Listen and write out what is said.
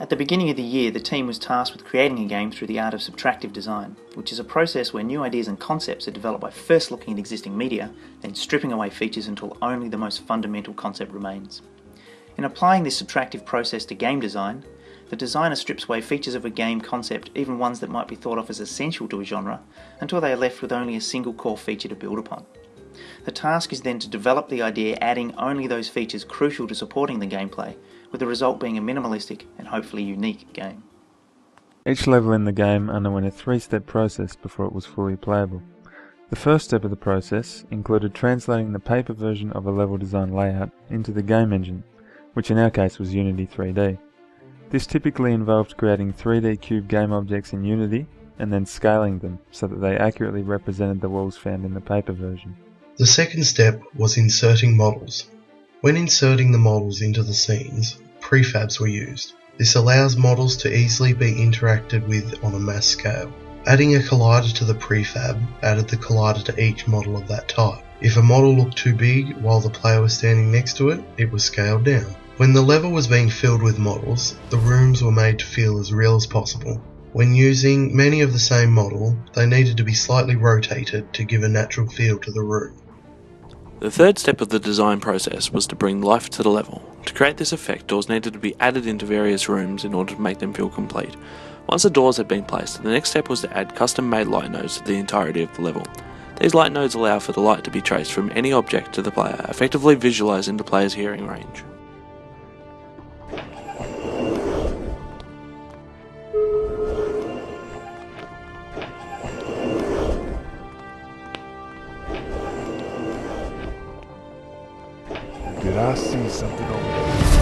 At the beginning of the year, the team was tasked with creating a game through the art of subtractive design, which is a process where new ideas and concepts are developed by first looking at existing media, then stripping away features until only the most fundamental concept remains. In applying this subtractive process to game design, the designer strips away features of a game concept, even ones that might be thought of as essential to a genre, until they are left with only a single core feature to build upon. The task is then to develop the idea, adding only those features crucial to supporting the gameplay, with the result being a minimalistic and hopefully unique game. Each level in the game underwent a 3-step process before it was fully playable. The first step of the process included translating the paper version of a level design layout into the game engine, which in our case was Unity 3D. This typically involved creating 3D cube game objects in Unity and then scaling them so that they accurately represented the walls found in the paper version. The second step was inserting models. When inserting the models into the scenes, prefabs were used. This allows models to easily be interacted with on a mass scale. Adding a collider to the prefab added the collider to each model of that type. If a model looked too big while the player was standing next to it, it was scaled down. When the level was being filled with models, the rooms were made to feel as real as possible. When using many of the same model, they needed to be slightly rotated to give a natural feel to the room. The third step of the design process was to bring life to the level. To create this effect, doors needed to be added into various rooms in order to make them feel complete. Once the doors had been placed, the next step was to add custom-made light nodes to the entirety of the level. These light nodes allow for the light to be traced from any object to the player, effectively visualising the player's hearing range. Did I see something over there?